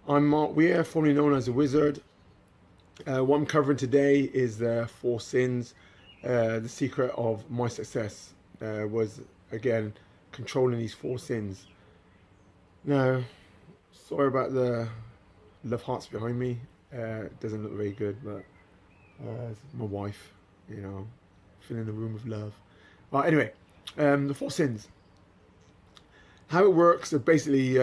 I'm Mark Weir, formerly known as a Wizard. What I'm covering today is the four sins. The secret of my success was, again, controlling these four sins. Now, sorry about the love hearts behind me. It doesn't look very good, but it's my wife, filling the room with love. Anyway, the four sins. How it works is basically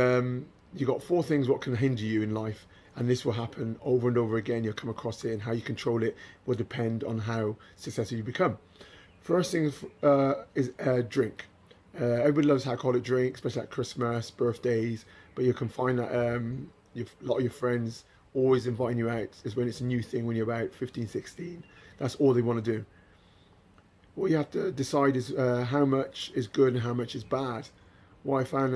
you got four things what can hinder you in life, and this will happen over and over again. You'll come across it, and how you control it will depend on how successful you become. First thing is drink. Everybody loves alcoholic drink, especially at Christmas, birthdays. But you can find that a lot of your friends always inviting you out is when it's a new thing when you're about 15, 16. That's all they want to do. What you have to decide is how much is good and how much is bad. What I found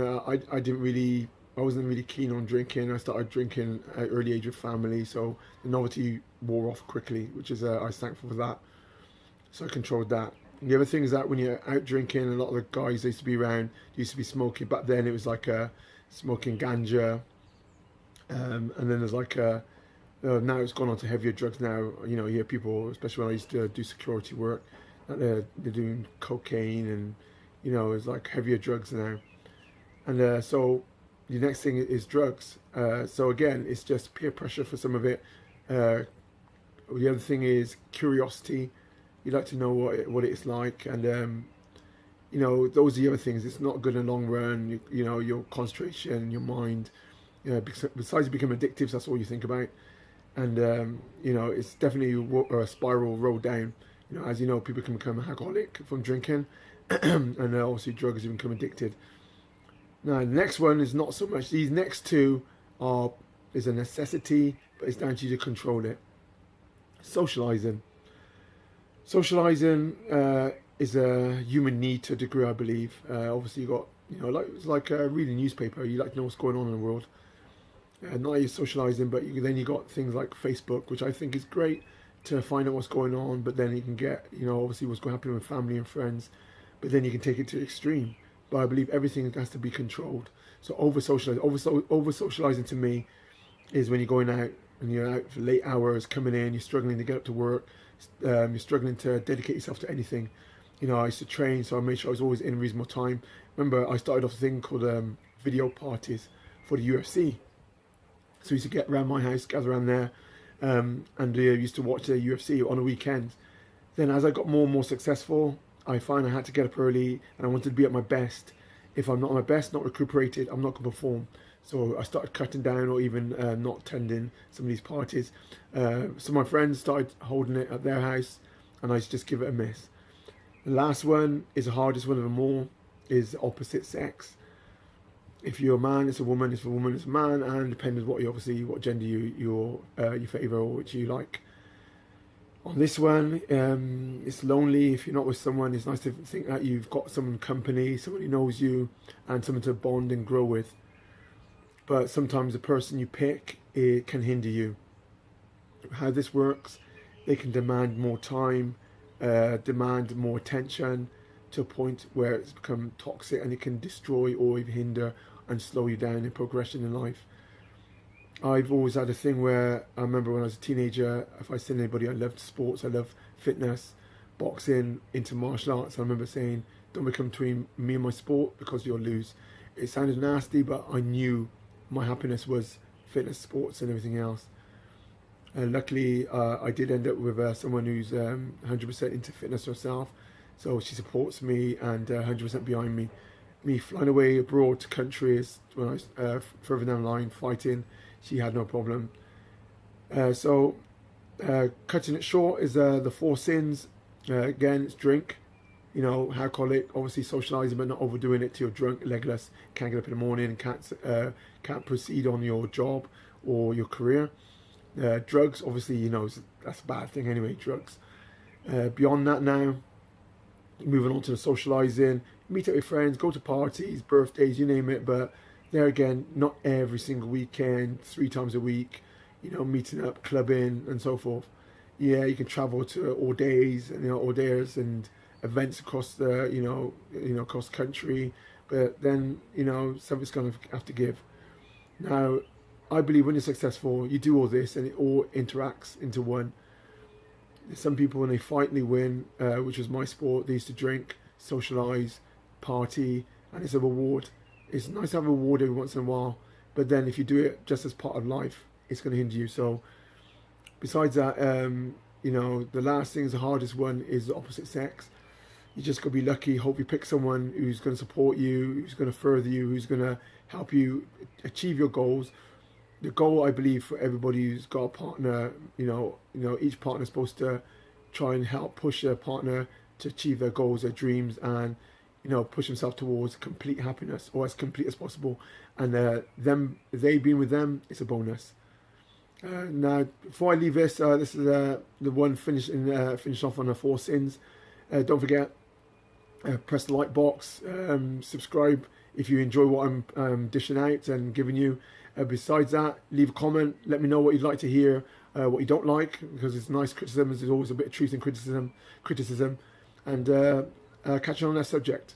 I wasn't really keen on drinking. I started drinking at an early age with family, so the novelty wore off quickly, which is I was thankful for that. So I controlled that. And the other thing is that when you're out drinking, a lot of the guys used to be around used to be smoking. Back then it was like smoking ganja, and then there's now it's gone on to heavier drugs. Now you hear people, especially when I used to do security work, that they're doing cocaine and it's like heavier drugs now. And so the next thing is drugs. So again, it's just peer pressure for some of it. The other thing is curiosity. You like to know what it's like, and those are the other things. It's not good in the long run. Your concentration, your mind. Besides it become addictive, that's all you think about. And it's definitely a spiral road down. As you know, people can become alcoholic from drinking, and obviously drugs even become addicted. Now, the next one is not so much. These next two is a necessity, but it's down to you to control it. Socializing. Socializing is a human need to a degree, I believe. Obviously, you got it's like reading a newspaper. You like to know what's going on in the world. Not only socializing, but then you got things like Facebook, which I think is great to find out what's going on. But then you can get obviously what's going to happen with family and friends. But then you can take it to the extreme. But I believe everything has to be controlled. So over socializing to me is when you're going out and you're out for late hours, coming in, you're struggling to get up to work, you're struggling to dedicate yourself to anything. I used to train, so I made sure I was always in reasonable time. Remember, I started off a thing called video parties for the UFC. So we used to get around my house, gather around there, and used to watch the UFC on a weekend. Then as I got more and more successful, I find I had to get up early and I wanted to be at my best. If I'm not at my best, not recuperated, I'm not going to perform. So I started cutting down or even not attending some of these parties. Some of my friends started holding it at their house and I used to just give it a miss. The last one is the hardest one of them all, is opposite sex. If you're a man, it's a woman. If a woman, it's a man, and depending on what gender you favour or which you like. On this one, it's lonely if you're not with someone. It's nice to think that you've got some company, someone who knows you, and someone to bond and grow with. But sometimes the person you pick, it can hinder you. How this works, they can demand more time, demand more attention, to a point where it's become toxic and it can destroy or even hinder and slow you down in progression in life. I've always had a thing where I remember when I was a teenager, if I seen anybody, I loved sports, I love fitness, boxing, into martial arts. I remember saying, don't become between me and my sport because you'll lose. It sounded nasty, but I knew my happiness was fitness, sports and everything else. And luckily, I did end up with someone who's 100% into fitness herself. So she supports me and 100% behind me. Me flying away abroad to countries when I was further down the line fighting, she had no problem. So cutting it short is the four sins. Again, it's drink. Alcoholic, obviously socialising, but not overdoing it till you're drunk, legless, can't get up in the morning, can't proceed on your job or your career. Drugs, obviously, that's a bad thing anyway, drugs. Beyond that now, moving on to the socialising, meet up with friends, go to parties, birthdays, you name it, but there again, not every single weekend, 3 times a week, meeting up, clubbing and so forth. Yeah, you can travel to all days and all days and events across the across country, but then something's going to have to give. Now, I believe when you're successful, you do all this and it all interacts into one. Some people, when they fight and they win, which was my sport, they used to drink, socialise, party, and it's a reward. It's nice to have a reward every once in a while, but then if you do it just as part of life, it's going to hinder you. So besides that, the last thing is the hardest one is the opposite sex. You just got to be lucky. Hope you pick someone who's going to support you, who's going to further you, who's going to help you achieve your goals. The goal, I believe, for everybody who's got a partner, each partner is supposed to try and help push their partner to achieve their goals, their dreams, and push themselves towards complete happiness, or as complete as possible. And they being with them, it's a bonus. Now, before I leave this, this is the one finish off on the 4 sins. Don't forget, press the like box, subscribe if you enjoy what I'm dishing out and giving you. Besides that, leave a comment. Let me know what you'd like to hear, what you don't like, because it's nice criticism. There's always a bit of truth in criticism, and catch on that subject.